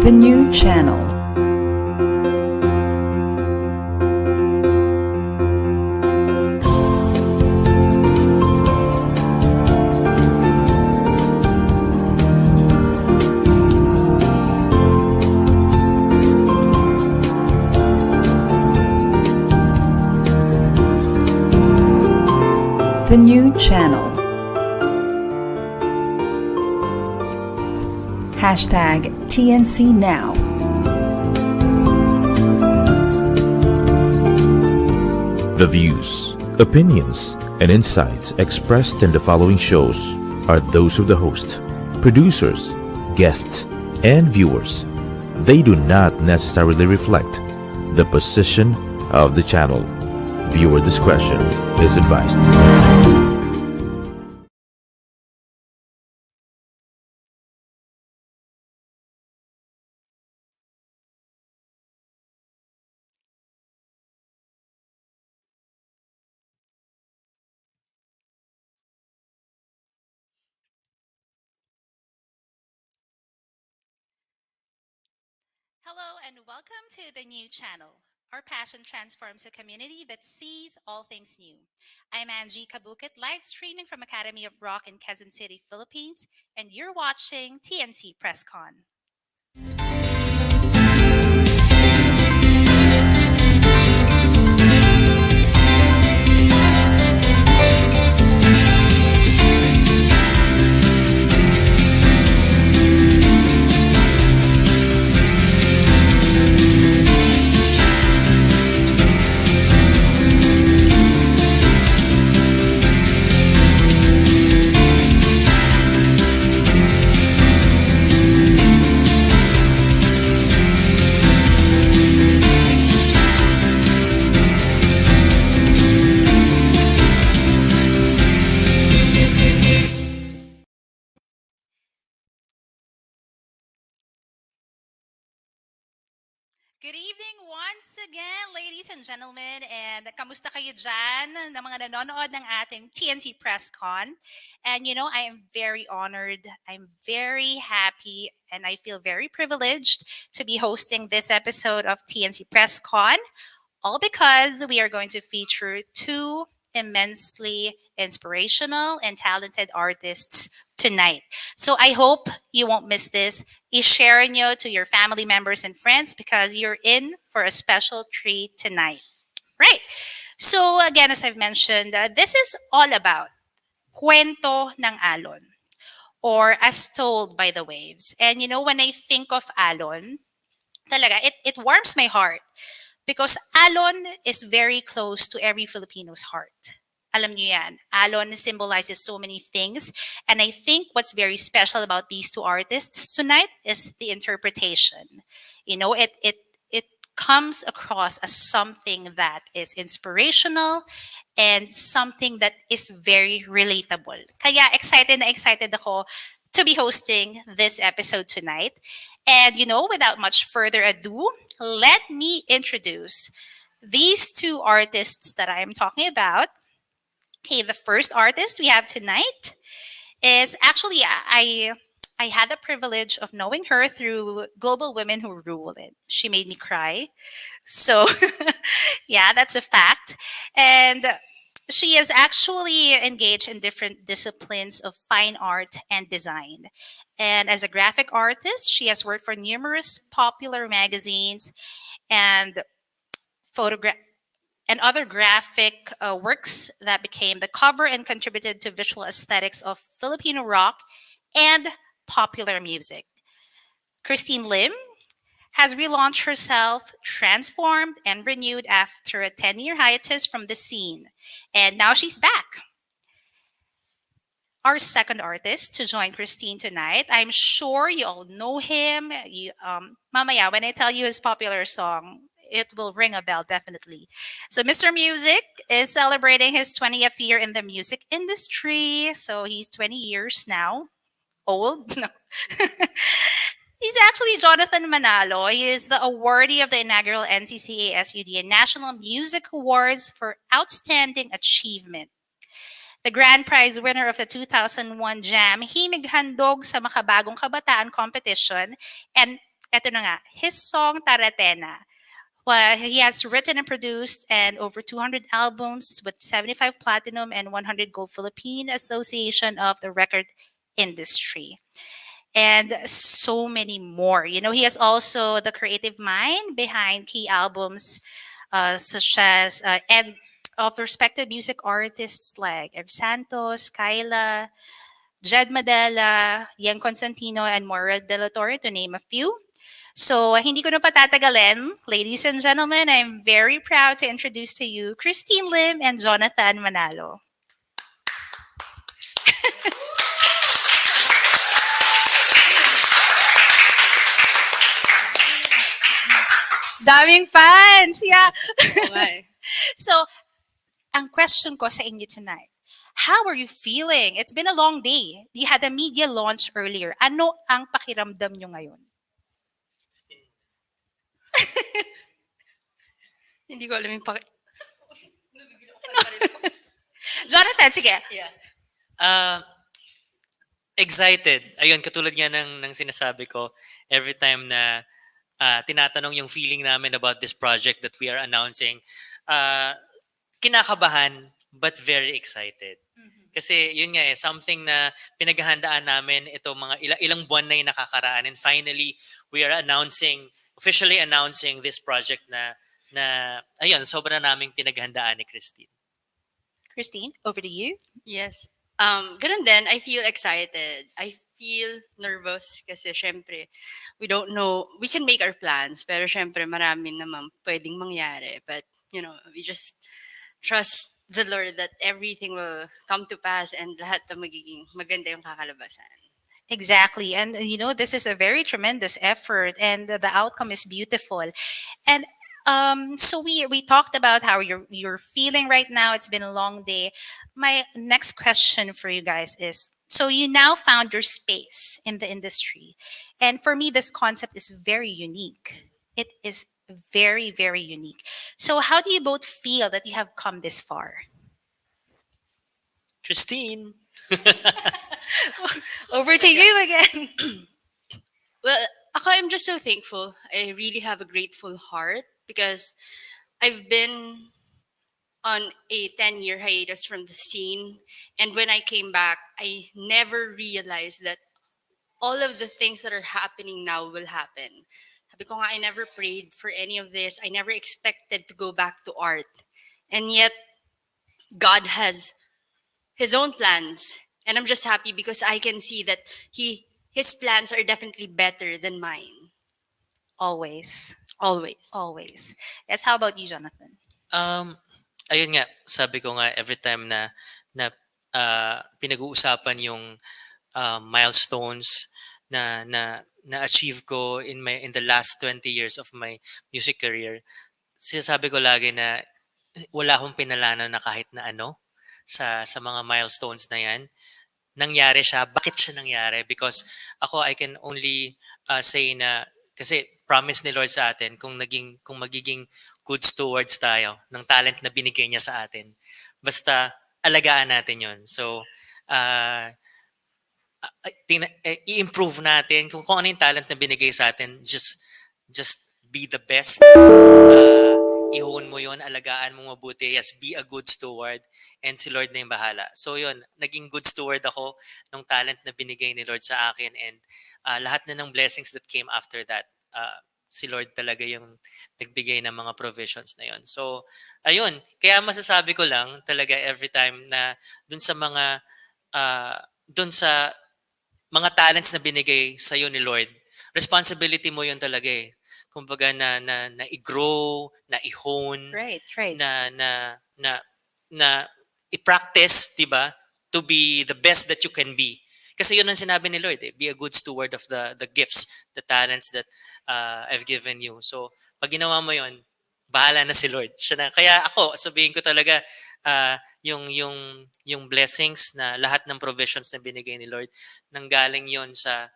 The New Channel. The New Channel. Hashtag TNC Now. The views, opinions, and insights expressed in the following shows are those of the host, producers, guests, and viewers. They do not necessarily reflect the position of the channel. Viewer discretion is advised. Hello and welcome to the new channel. Our passion transforms a community that sees all things new. I'm Angie Cabuquit, live streaming from Academy of Rock in Quezon City, Philippines, and you're watching TNC PressCon. Good evening once again, ladies and gentlemen, and kamusta kayo dyan na mga nanonood ng ating TNC PressCon? And I am very honored, I'm very happy, and I feel very privileged to be hosting this episode of TNC PressCon, all because we are going to feature two immensely inspirational and talented artists tonight. So I hope you won't miss this. I-share nyo to your family members and friends because you're in for a special treat tonight. Right. So again, as I've mentioned, this is all about Kuwento ng Alon, or As Told by the Waves. And when I think of Alon, talaga, it warms my heart because Alon is very close to every Filipino's heart. Alam niyo yan, Alon symbolizes so many things. And I think what's very special about these two artists tonight is the interpretation. It comes across as something that is inspirational and something that is very relatable. Kaya excited na excited ako to be hosting this episode tonight. And without much further ado, let me introduce these two artists that I am talking about. Okay, the first artist we have tonight is actually I had the privilege of knowing her through Global Women Who Rule It. She made me cry. So yeah, that's a fact. And she is actually engaged in different disciplines of fine art and design. And as a graphic artist, she has worked for numerous popular magazines and photograph and other graphic works that became the cover and contributed to visual aesthetics of Filipino rock and popular music. Kristine Lim has relaunched herself, transformed, and renewed after a 10-year hiatus from the scene. And now she's back. Our second artist to join Kristine tonight, I'm sure you all know him. Mamaya, when I tell you his popular song, it will ring a bell, definitely. So Mr. Music is celebrating his 20th year in the music industry. So he's 20 years now. Old? No. He's actually Jonathan Manalo. He is the awardee of the inaugural NCCA SUD National Music Awards for Outstanding Achievement. The grand prize winner of the 2001 Jam Himig Handog sa Makabagong Kabataan competition, and Eto na nga, his song Taratena. Well, he has written and produced and over 200 albums with 75 platinum and 100 gold Philippine Association of the Record Industry. And so many more. You know, he has also the creative mind behind key albums such as and of respected music artists like Ed Santos, Kyla, Jed Madela, Ian Constantino, and Maura De La Torre, to name a few. So, hindi ko na patatagalin. Ladies and gentlemen, I'm very proud to introduce to you Kristine Lim and Jonathan Manalo. Daming fans! Yeah. Okay. So, ang question ko sa inyo tonight, how are you feeling? It's been a long day. You had a media launch earlier. Ano ang pakiramdam nyo ngayon? Hindi ko alam yung Jonathan, sige. Yeah. Excited. Ayun, katulad nga ng sinasabi ko, every time na tinatanong yung feeling namin about this project that we are announcing, kinakabahan but very excited. Kasi yun nga something na pinaghahandaan namin ito mga ilang buwan na yung nakakaraan, and finally we are officially announcing this project na ayun, sobra naming pinaghandaan ni Kristine. Kristine, over to you. Yes. Ganun din, I feel excited. I feel nervous kasi syempre, we don't know, we can make our plans, pero syempre marami naman pwedeng mangyari. But, we just trust the Lord that everything will come to pass and lahat na magiging maganda yung kakalabasan. Exactly. And this is a very tremendous effort and the outcome is beautiful. And so we talked about how you're feeling right now. It's been a long day. My next question for you guys is, so you now found your space in the industry. And for me, this concept is very unique. It is very, very unique. So how do you both feel that you have come this far? Kristine. Over to you again. Well, I'm just so thankful. I really have a grateful heart because I've been on a 10-year hiatus from the scene. And when I came back, I never realized that all of the things that are happening now will happen. Sabi ko nga, I never prayed for any of this. I never expected to go back to art. And yet, God has His own plans. And I'm just happy because I can see that His plans are definitely better than mine. Always. Always. Always. Yes, how about you, Jonathan? Ayun nga, sabi ko nga every time na pinag-uusapan yung milestones na achieve ko in the last 20 years of my music career, sinasabi ko lagi na wala akong pinalano na kahit na ano sa mga milestones na yan. Nangyari siya. Bakit siya nangyari? Because ako, I can only say na kasi promise ni Lord sa atin kung magiging good stewards tayo ng talent na binigay niya sa atin. Basta alagaan natin 'yon. So i-improve natin kung ano yung talent na binigay sa atin. Just be the best. I-hone mo yon, alagaan mo mabuti. Yes, be a good steward. And si Lord na yung bahala. So yun, naging good steward ako ng talent na binigay ni Lord sa akin. And lahat na ng blessings that came after that, si Lord talaga yung nagbigay ng mga provisions na yon. So, ayun. Kaya masasabi ko lang talaga every time na dun sa mga talents na binigay sa iyo ni Lord, responsibility mo yun talaga eh. Kumbaga na i-grow, na i-hone, Right. na i-practice, 'di ba? To be the best that you can be. Kasi yun ang sinabi ni Lord, eh. Be a good steward of the gifts, the talents that I've given you. So, pag ginawa mo yun, bahala na si Lord. Siya na. Kaya ako, sabihin ko talaga, yung blessings na lahat ng provisions na binigay ni Lord, nanggaling yun sa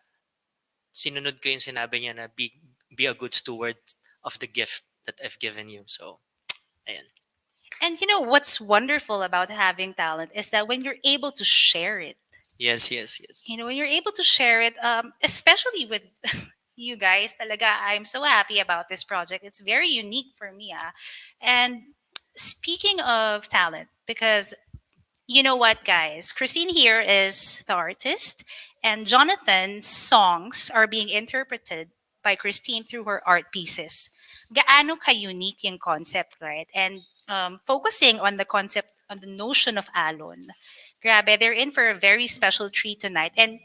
sinunod ko yung sinabi niya na be a good steward of the gift that I've given you. So, ayun. And what's wonderful about having talent is that when you're able to share it. Yes. When you're able to share it, especially with you guys. Talaga, I'm so happy about this project. It's very unique for me. And speaking of talent, because you know what, guys? Kristine here is the artist, and Jonathan's songs are being interpreted by Kristine through her art pieces. Gaano ka-unique yung concept, right? And focusing on the concept, on the notion of Alon. Grabe, they're in for a very special treat tonight. And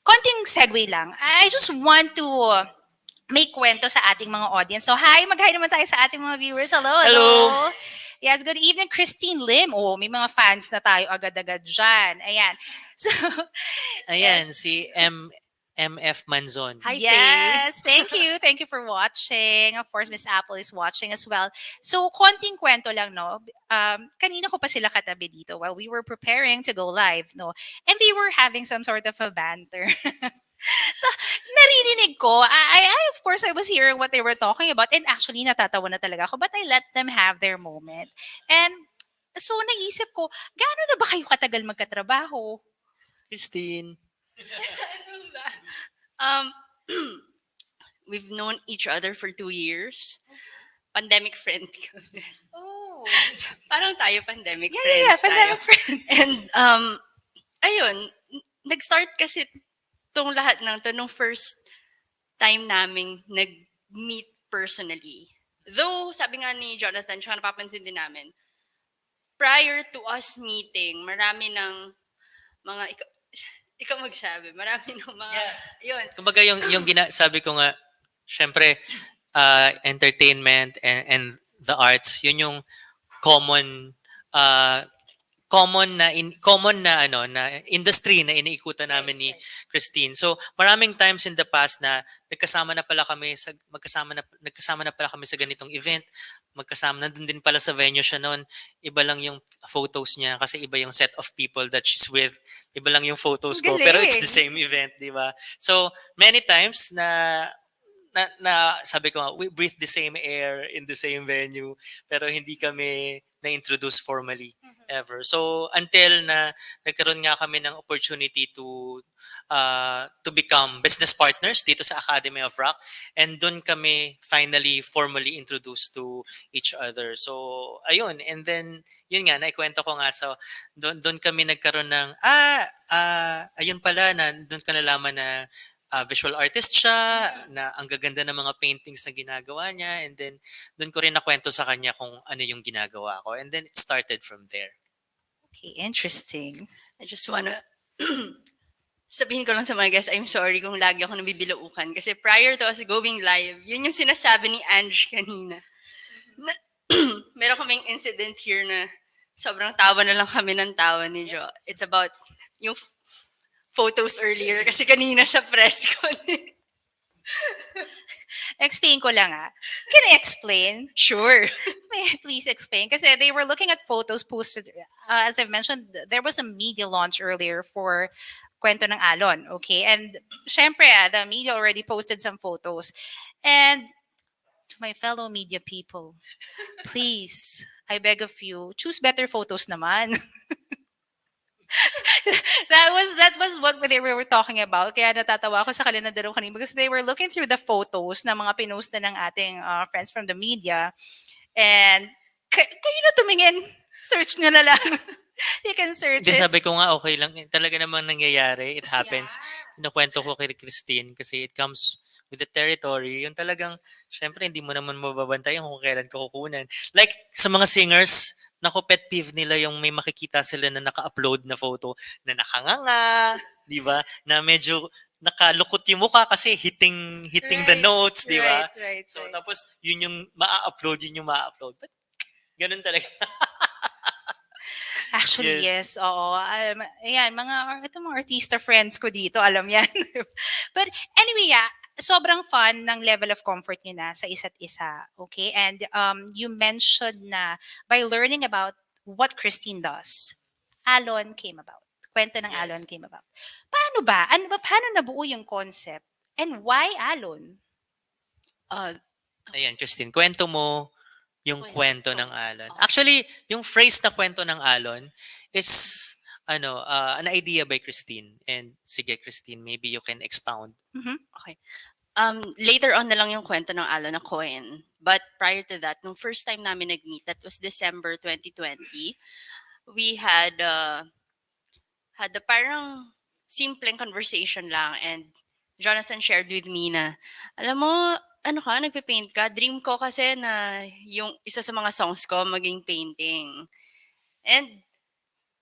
konting segue lang, I just want to make kwento sa ating mga audience. So, hi! Mag-hi naman tayo sa ating mga viewers. Hello, hello! Hello! Yes, good evening, Christine Lim. Oh, may mga fans na tayo agad-agad dyan. Ayan. So, Ayan, yes. si MF Manzon. Hi, Yes, thank you. Thank you for watching. Of course, Miss Apple is watching as well. So, konting kwento lang, no? Kanina ko pa sila katabi dito while we were preparing to go live, no? And they were having some sort of a banter. Naririnig ko. Of course, I was hearing what they were talking about. And actually, natatawa na talaga ako. But I let them have their moment. And so, naisip ko, gaano na ba kayo katagal magkatrabaho? Christine. Um, we've known each other for 2 years. Pandemic friend kami. Oh. Parang tayo pandemic Yeah, friends yeah, pandemic tayo. friend. And ayun, nag-start kasi tong lahat ng to nung first time naming nag-meet personally. Though, sabi nga ni Jonathan, tsaka napapansin din namin, prior to us meeting, marami ng mga, ikaw magsabi, marami ng mga, yun. Kumbaga sabi ko nga, syempre, entertainment and the arts, yun yung common industry na iniikutan namin ni Kristine. So, maraming times in the past na nagkasama na pala kami sa ganitong event. Nandun din pala sa venue siya noon. Iba lang yung photos niya kasi iba yung set of people that she's with. Iba lang yung photos ko. Pero it's the same event, di ba? So, many times na sabi ko nga, we breathe the same air in the same venue pero hindi kami na-introduce formally ever. So until na nagkaroon nga kami ng opportunity to become business partners dito sa Academy of Rock, and doon kami finally formally introduced to each other. So ayun, and then yun nga naikwento ko nga, so doon kami nagkaroon ng ayun pala na doon ka nalaman na visual artist siya, na ang gaganda ng mga paintings na ginagawa niya, and then doon ko rin nakwento sa kanya kung ano yung ginagawa ko, and then it started from there. Okay, interesting. I just wanna sabihin ko lang sa mga guys, I'm sorry kung lagi ako nabibilaukan kasi prior to us going live, yun yung sinasabi ni Ange kanina. Meron kaming incident here na sobrang tawa na lang kami ng tawa ni Jo. It's about yung photos earlier kasi kanina sa PressCon. Explain ko lang Can I explain? Sure. May I please explain? Kasi they were looking at photos posted. As I've mentioned, there was a media launch earlier for Kwento ng Alon. Okay? And syempre, the media already posted some photos. And to my fellow media people, please, I beg of you, choose better photos naman. that was what they were talking about. Kaya natatawa ako sa kanila dalawa kanina because they were looking through the photos na mga pinost na ng ating friends from the media. And kayo na tumingin. Search nyo na lang. You can search it. Sabi ko nga, okay lang. Talaga namang nangyayari. It happens. Nakwento ko kay Kristine kasi it comes with the territory. Yung talagang, syempre, hindi mo naman mababantayan kung kailan ko kukunan. Like, sa mga singers, naku, pet peeve nila yung may makikita sila na naka-upload na photo na nakanganga, di ba? Na medyo nakalukot yung mukha kasi hitting the notes, di ba? Right. So, tapos, yun yung ma-upload. But, ganun talaga. Actually, yes. Oo. Ayan, ito mga artista friends ko dito, alam yan. But anyway, sobrang fun ng level of comfort nyo na sa isa't isa. Okay? And you mentioned na by learning about what Kristine does, Alon came about. Kwento ng Alon came about. Paano ba? Paano nabuo yung concept? And why Alon? Ayan, Kristine, kwento mo yung kwento ng Alon. Actually, yung phrase na kwento ng Alon is an idea by Kristine. And sige, Kristine, maybe you can expound. Mm-hmm. Okay. Later on na lang yung kwento ng Alon na coin. But prior to that, nung first time namin nag-meet, that was December 2020, we had the parang simpleng conversation lang, and Jonathan shared with me na, alam mo, ano ka, nagpe-paint ka? Dream ko kasi na yung isa sa mga songs ko maging painting. And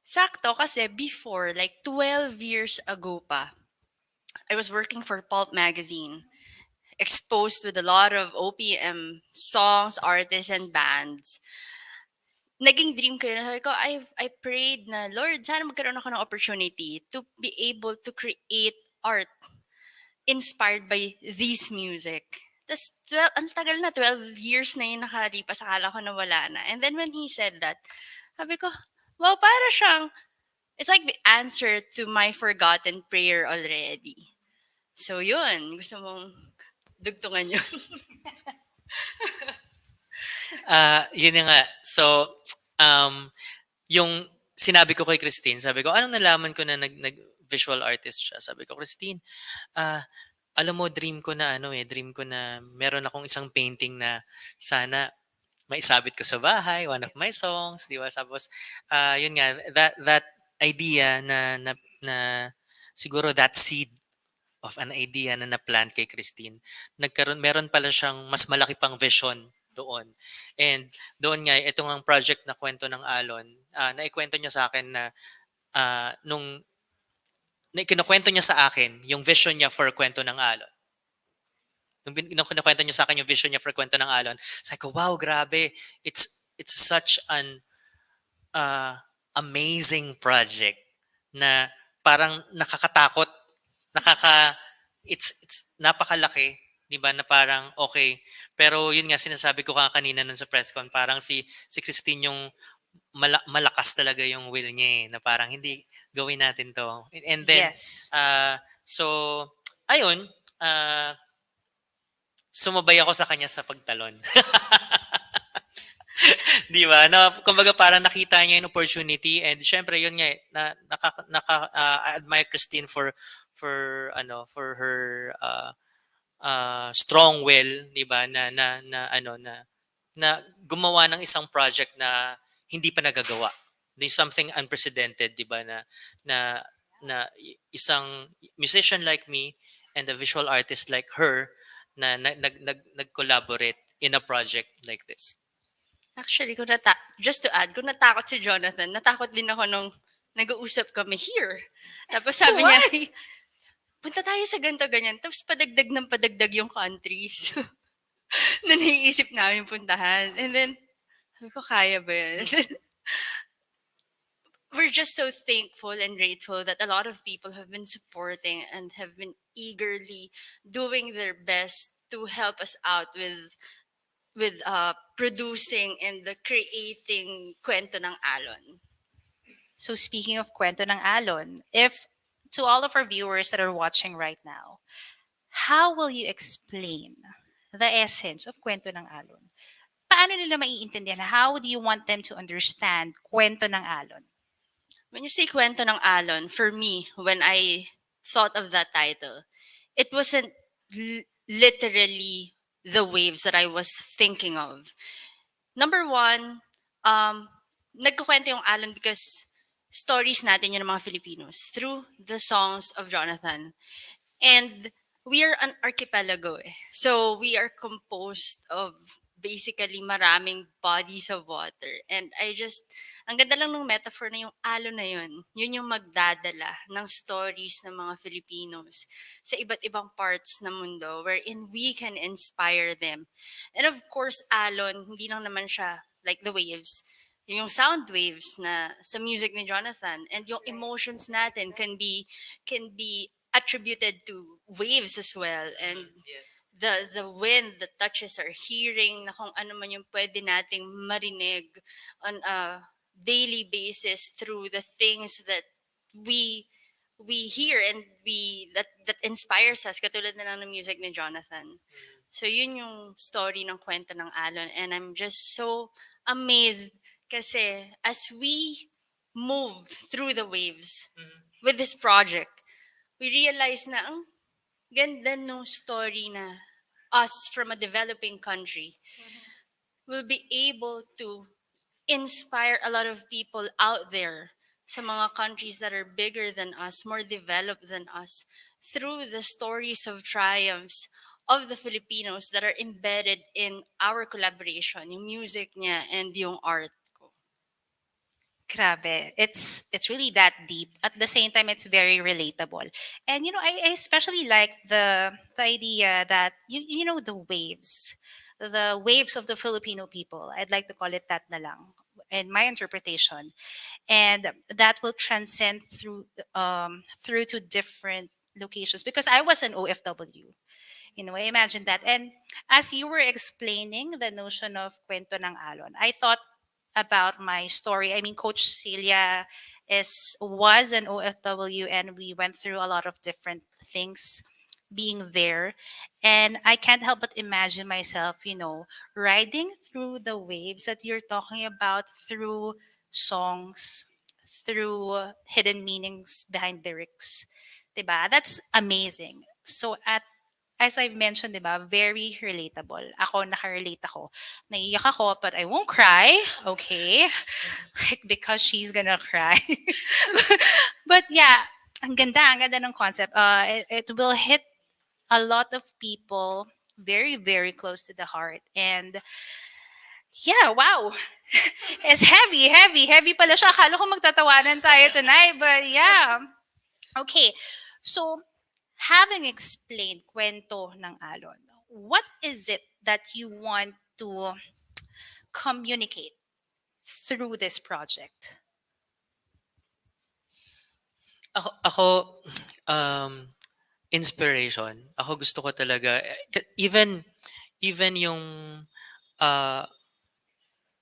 sakto kasi before, like 12 years ago pa, I was working for Pulp Magazine, exposed with a lot of OPM songs, artists, and bands. Naging dream ko yun. Sabi ko, I prayed na, Lord, sana magkaroon ako ng opportunity to be able to create art inspired by this music. Tapos, ang tagal na, 12 years na yun nakalipas, akala ko na wala na. And then when he said that, sabi ko, wow, para siyang, it's like the answer to my forgotten prayer already. So yun, gusto mong dugtungan yun. Yun na nga. So, yung sinabi ko kay Kristine, sabi ko, anong nalaman ko na visual artist siya? Sabi ko, Kristine, alam mo, dream ko na meron akong isang painting na sana maisabit ko sa bahay, one of my songs, di ba? Tapos, yun nga, that idea na siguro that seed of an idea na na-plant kay Kristine, meron pala siyang mas malaki pang vision doon. And doon nga, ito ang project na kwento ng Alon, naikwento niya sa akin na nung kinukwento niya sa akin yung vision niya for kwento ng Alon. Nung kinukwento niya sa akin yung vision niya for kwento ng Alon, sabi ko, wow, grabe. It's such an amazing project na parang nakakatakot, it's napakalaki, 'di ba? Na parang okay. Pero yun nga sinasabi ko kanina nun sa presscon, parang si Kristine yung malakas talaga yung will niya na parang hindi gawin natin 'to. And then Yes. so ayun, sumabay ako sa kanya sa pagtalon. Di ba? Na kumbaga parang nakita niya yung opportunity, and syempre yun nga I admire Kristine for her strong will, di ba? Na gumawa ng isang project na hindi pa nagagawa. There's something unprecedented, di ba? Na isang musician like me and a visual artist like her na nag-collaborate in a project like this. Actually, just to add, kung natakot si Jonathan, natakot din ako nung nag-uusap kami here. Tapos sabi niya, punta tayo sa ganito, ganyan. Tapos padagdag ng padagdag yung countries na naiisip namin puntahan. And then, sabi ko, kaya ba yan? We're just so thankful and grateful that a lot of people have been supporting and have been eagerly doing their best to help us out with producing and the creating kwento ng Alon. So speaking of kwento ng Alon, if to all of our viewers that are watching right now, how will you explain the essence of kwento ng Alon? Paano nila maiintindihan? How do you want them to understand kwento ng Alon? When you say kwento ng Alon, for me, when I thought of that title, it wasn't literally the waves that I was thinking of. Number one, nagkukwento yung Alon because stories natin yun ng mga Filipinos through the songs of Jonathan. And we are an archipelago. So we are composed of basically maraming bodies of water. And ang ganda lang ng metaphor na yung alon na yun. Yun yung magdadala ng stories ng mga Filipinos sa iba't ibang parts ng mundo wherein we can inspire them. And of course, alon, hindi lang naman siya like the waves. Yung sound waves na sa music ni Jonathan, and yung emotions natin can be attributed to waves as well. And Yes. the wind that touches our hearing, na kung ano man yung pwede nating marinig on a daily basis through the things that we hear and that inspires us, katulad na lang ng music ni Jonathan. So yun yung story ng kwento ng Alon, and I'm just so amazed kasi as we move through the waves with this project, we realize na Ganda nung story na us from a developing country will be able to inspire a lot of people out there sa mga countries that are bigger than us, more developed than us, through the stories of triumphs of the Filipinos that are embedded in our collaboration, yung music niya and yung art ko. Grabe. It's really that deep. At the same time, it's very relatable. And I especially like the idea that the waves. The waves of the Filipino people. I'd like to call it that na lang in my interpretation. And that will transcend through to different locations because I was an OFW. I imagine that. And as you were explaining the notion of Kwento ng Alon, I thought about my story. I mean, Coach Celia was an OFW, and we went through a lot of different things being there. And I can't help but imagine myself, riding through the waves that you're talking about through songs, through hidden meanings behind lyrics. Diba? That's amazing. So as I've mentioned, diba, very relatable. Ako, nakarelate ako. Naiiyak ako, but I won't cry. Okay? Like, because she's gonna cry. But yeah, ang ganda ng concept. It will hit a lot of people very, very close to the heart. And yeah, wow. It's heavy, heavy, heavy pala siya. Akala ko magtatawanan tayo tonight. But yeah. Okay. So, having explained Kwento ng Alon, what is it that you want to communicate through this project? Ako um, inspiration. Ako gusto ko talaga even yung uh,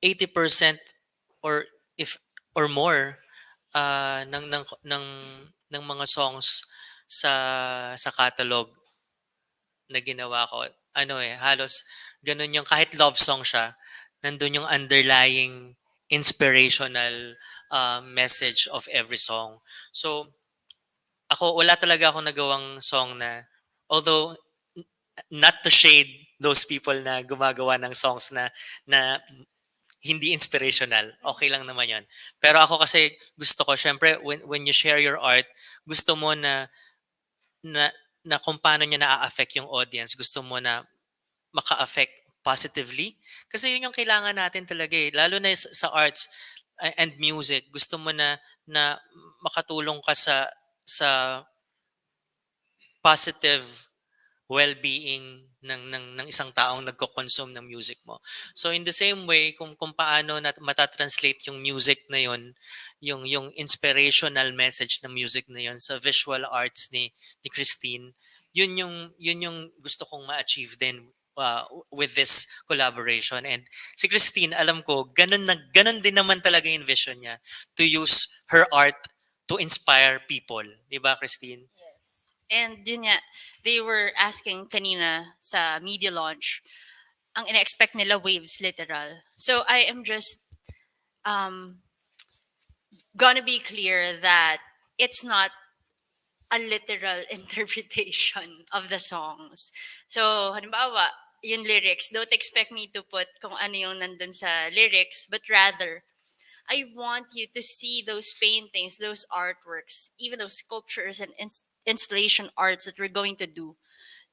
80% or if or more ng mga songs sa catalog na ginawa ko. Ano halos ganun yung kahit love song siya, nandun yung underlying inspirational message of every song. So, ako wala talaga akong nagawang song na although not to shade those people na gumagawa ng songs na hindi inspirational. Okay lang naman 'yon. Pero ako kasi gusto ko syempre when you share your art, gusto mo na na kung paano niya na-affect yung audience, gusto mo na maka-affect positively. Kasi yun yung kailangan natin talaga eh. Lalo na sa arts and music, gusto mo na makatulong ka sa positive well-being ng isang taong nagko-consume ng music mo. So in the same way kung paano mata-translate yung music na yon, yung inspirational message ng music na yon sa visual arts ni Kristine, yun yung gusto kong ma-achieve din with this collaboration. And si Kristine, alam ko, ganun din naman talaga yung vision niya to use her art to inspire people. Di ba, Kristine? Yes. And yun nga, they were asking kanina sa media launch, ang ina-expect nila waves, literal. So I am just um, gonna be clear that it's not a literal interpretation of the songs. So, halimbawa, yung lyrics, don't expect me to put kung ano yung nandun sa lyrics, but rather, I want you to see those paintings, those artworks, even those sculptures and installation arts that we're going to do,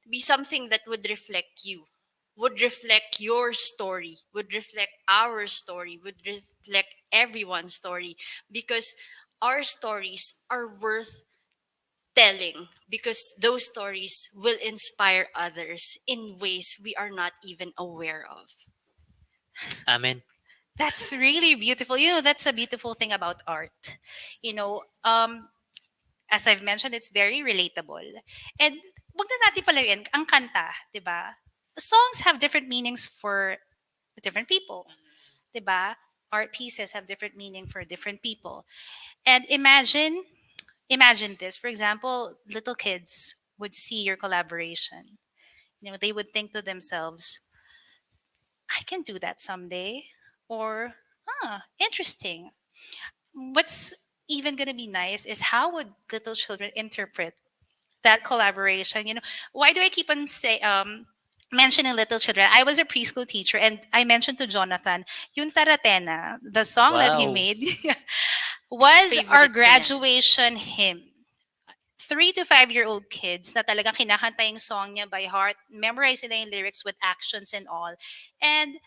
to be something that would reflect you, would reflect your story, would reflect our story, would reflect everyone's story, because our stories are worth telling, because those stories will inspire others in ways we are not even aware of. Amen. That's really beautiful. That's a beautiful thing about art. You know, as I've mentioned, it's very relatable. And wag na natin palayan ang kanta, 'di ba? Songs have different meanings for different people, 'di ba? Art pieces have different meaning for different people. And imagine this. For example, little kids would see your collaboration. They would think to themselves, I can do that someday. Or, interesting. What's even going to be nice is how would little children interpret that collaboration. Why do I keep on mentioning little children? I was a preschool teacher, and I mentioned to Jonathan, yung Taratena, the song that he Wow. made, was our Favorite ko yan. graduation hymn. 3 to 5 year old kids na talagang kinakanta yung song niya by heart, memorize nila yung lyrics with actions and all. And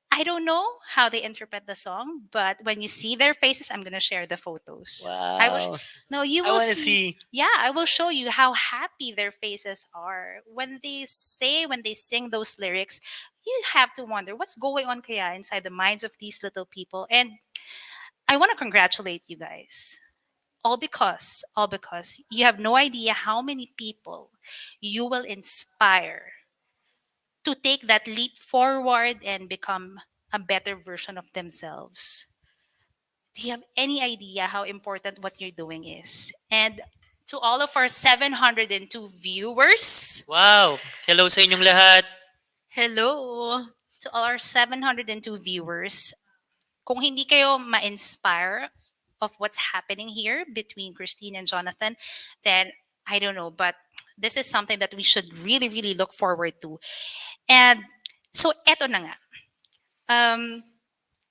I don't know how they interpret the song, but when you see their faces, I'm gonna share the photos. I will. Wow. No, you I will want to see. see. Yeah, I will show you how happy their faces are when they sing those lyrics. You have to wonder what's going on kaya inside the minds of these little people. And I want to congratulate you guys. All because you have no idea how many people you will inspire to take that leap forward and become a better version of themselves. Do you have any idea how important what you're doing is? And to all of our 702 viewers, Wow. Hello sa inyong lahat. Hello! to all our 702 viewers, kung hindi kayo ma-inspire of what's happening here between Kristine and Jonathan, then I don't know, but this is something that we should really, really look forward to. And so, eto na nga. Um,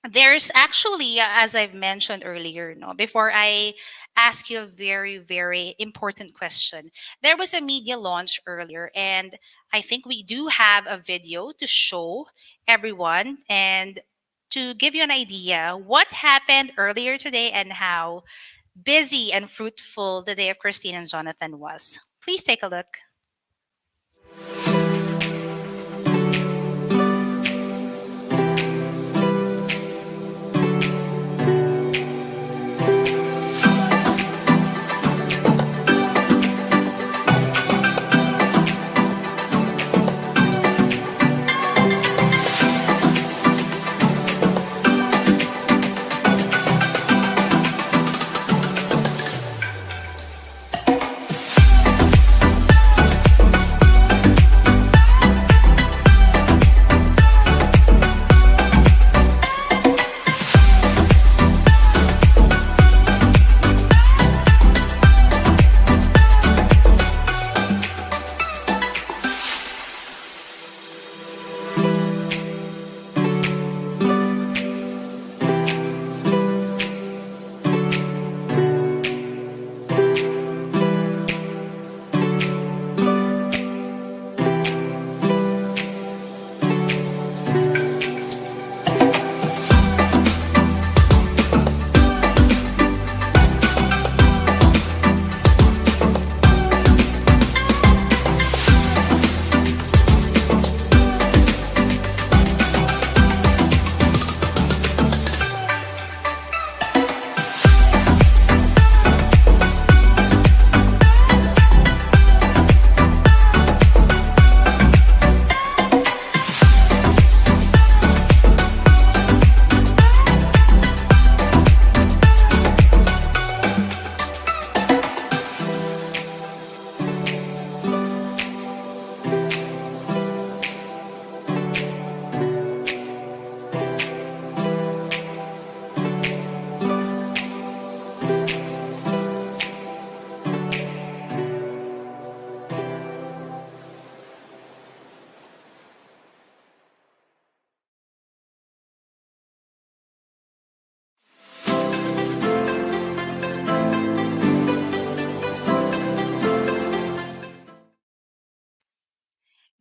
there's actually, as I've mentioned earlier, no, before I ask you a very, very important question, there was a media launch earlier, and I think we do have a video to show everyone and to give you an idea what happened earlier today and how busy and fruitful the day of Christine and Jonathan was. Please take a look.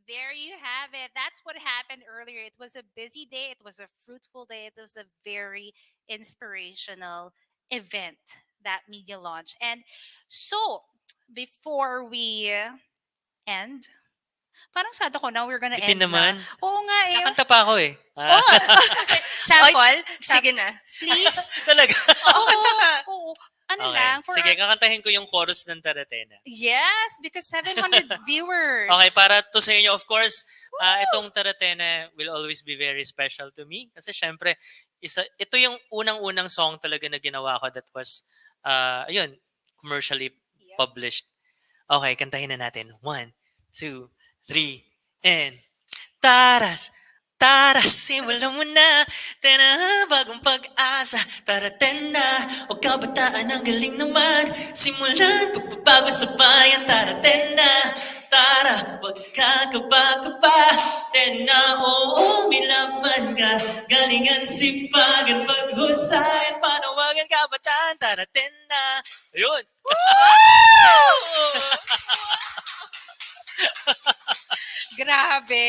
There you have it. That's what happened earlier. It was a busy day, it was a fruitful day, it was a very inspirational event, that media launch. And so, before we end, parang sad ako now we're gonna Bitin end na. naman. Oo nga eh. Kakanta pa ako eh. Oh, sample? Sige na. Please? Talaga. Oo, kanta ka. Oo. Ano Okay. lang? For Sige, kakantahin ko yung chorus ng Taratena. yes, because 700 viewers. Okay, para to sa inyo, of course, itong Taratena will always be very special to me. Kasi syempre, ito yung unang-unang song talaga na ginawa ko that was, ayun, commercially published. Okay, kantahin na natin. 1, 2, 3, and... Taras! Tara, simulan mo na. Tena, bagong pag-asa. Tara, tena, o kabataan ang galing naman. Simulan, pagbabago sa bayan. Tara, tena, tara, wag kakaba-kaba. Tena, oo, may laban ka. Galingan, sipagan, paghusayan. Panawagan, kabataan. Tara, tena. Ayun. Grabe,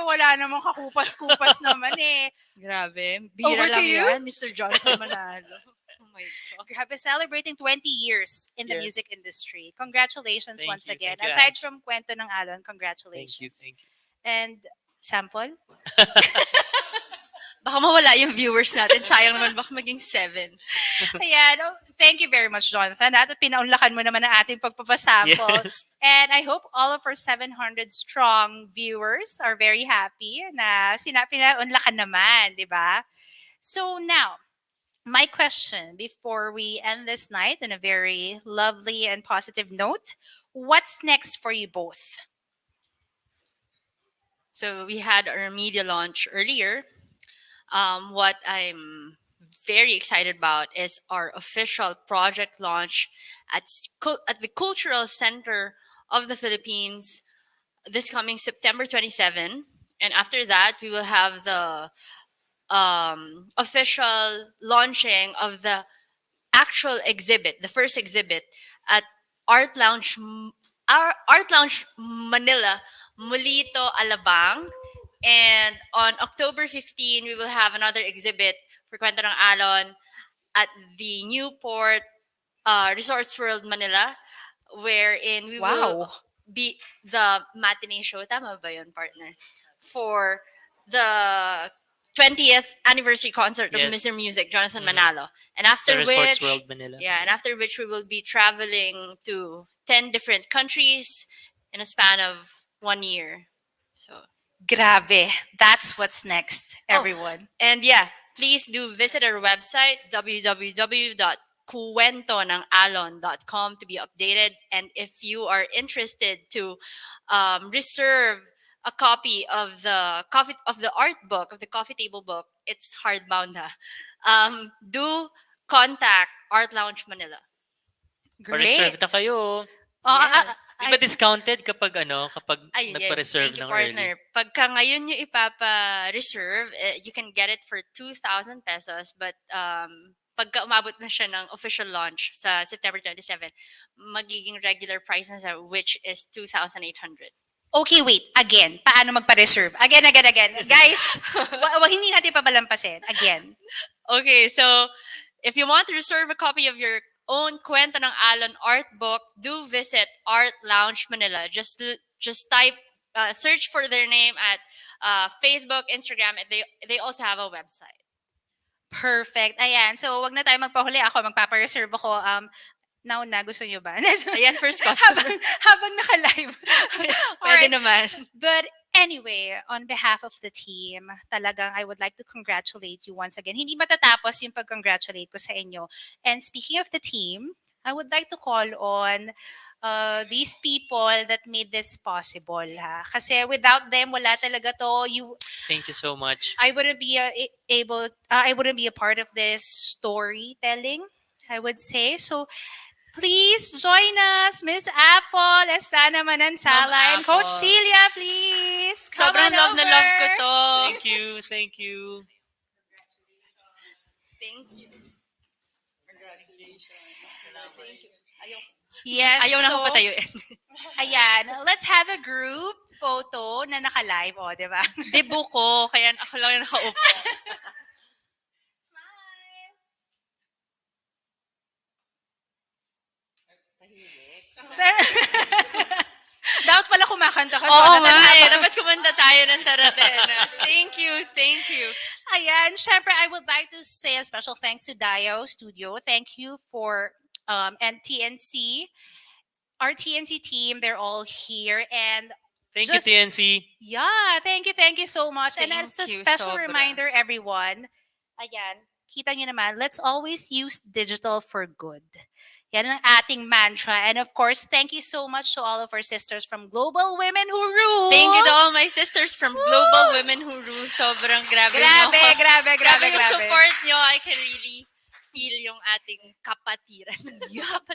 wala namang kakupas-kupas naman eh. Grabe. Over Bira to lang you. yan, Mr. Jonathan Manalo. Oh my God. Grabe, celebrating 20 years in the Yes. music industry. Congratulations Thank once you. again. Thank you, Aside Ange. from Kwento ng Alon, Thank you. congratulations. Thank you. And sample? Baka mawala yung viewers natin. Sayang naman, baka maging 7. Ayan. Oh, thank you very much, Jonathan. At pinaunlakan mo naman ang ating pagpapasample. Yes. And I hope all of our 700 strong viewers are very happy na pinaunlakan naman, di ba? So now, my question before we end this night on a very lovely and positive note, what's next for you both? So we had our media launch earlier. What I'm very excited about is our official project launch at the Cultural Center of the Philippines this coming September 27. And after that, we will have the official launching of the actual exhibit, the first exhibit at Art Lounge, Art Lounge Manila, Mulito, Alabang. And on October 15, we will have another exhibit for Kwento ng Alon at the Newport Resorts World Manila, wherein we will Wow. be the matinee show. Tama ba yun, partner? For the 20th anniversary concert of Yes. Mr. Music, Jonathan Mhm. Manalo. And Sa after Resorts which, World Manila. yeah, and after which we will be traveling to 10 different countries in a span of 1 year. So, Grabe. That's what's next, everyone. and yeah, please do visit our website, www.kuwentonangalon.com, to be updated. And if you are interested to reserve a copy of the art book, of the coffee table book, it's hardbound. Do contact Art Lounge Manila. Pa-reserve Great. na kayo. Yes. Di ba discounted kapag kapag Ay, yes. nagpa-reserve Thank you, ng early? partner. Pagka ngayon yung ipapa-reserve, you can get it for 2,000 pesos. But pagka umabot na siya ng official launch sa September 27, magiging regular price na siya, which is 2,800. Okay, wait. Again, paano magpa-reserve? Again. Guys, hindi natin pabalampasin. Again. Okay, so if you want to reserve a copy of your own Kwento ng Alon art book, do visit Art Lounge Manila. Just type, search for their name at Facebook, Instagram, and they also have a website. Perfect. Ayan. So, wag na tayo magpahuli. Ako, magpapa-reserve ako. Now na, gusto nyo ba? Ayan, first customer. habang naka-live. Pwede Alright. naman. But anyway, on behalf of the team, talagang I would like to congratulate you once again. Hindi matatapos yung pag-congratulate ko sa inyo. And speaking of the team, I would like to call on these people that made this possible. Ha? Kasi without them, wala talaga to. Thank you so much. I wouldn't be I wouldn't be a part of this storytelling, I would say. So please join us, Miss Apple, Estana Manansala, and Coach Apple. Celia, please. Come Sobrang on love na love ko over. to. Thank you. Thank you. Thank you. Yes, Ayaw na so, akong patayuin. ayan, let's have a group photo na naka-live, di ba? Debo ko, kaya ako lang yung nakaupo. Smile. Dapat pala kumakanta ka. Oo Jonathan, nga eh. habang- Dapat kumanta tayo ng taratena. Thank you. Thank you. Ayan, syempre, I would like to say a special thanks to Dio Studio. Thank you for, and TNC, our TNC team, they're all here. And Thank Just- you, TNC. yeah, thank you so much. And as a Thank you, special sobra. reminder, everyone, ayan, kita nyo naman, let's always use digital for good. Yan ang ating mantra. And of course, thank you so much to all of our sisters from Global Women Who Rule. Thank you to all my sisters from Global Women Who Rule. Sobrang grabe nyo Grabe, ako. grabe, grabe, Yung grabe. support nyo. I can really feel yung ating kapatiran.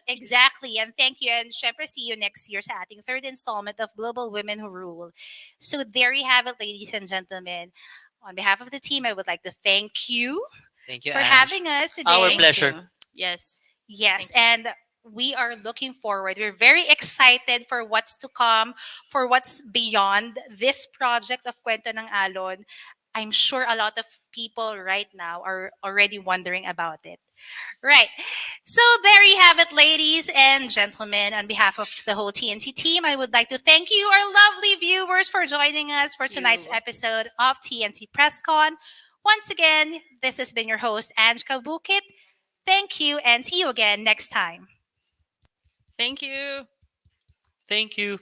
Exactly. And thank you. And syempre, see you next year sa ating third installment of Global Women Who Rule. So there you have it, ladies and gentlemen. On behalf of the team, I would like to thank you Thank you, for Ange. having us today. Our Thank pleasure. you. Yes. Yes, and we are looking forward. We're very excited for what's to come, for what's beyond this project of Kwento ng Alon. I'm sure a lot of people right now are already wondering about it. Right. So there you have it, ladies and gentlemen. On behalf of the whole TNC team, I would like to thank you, our lovely viewers, for joining us for Thank tonight's you. episode of TNC PressCon. Once again, this has been your host, Ange Cabuquit. Thank you and see you again next time. Thank you. Thank you.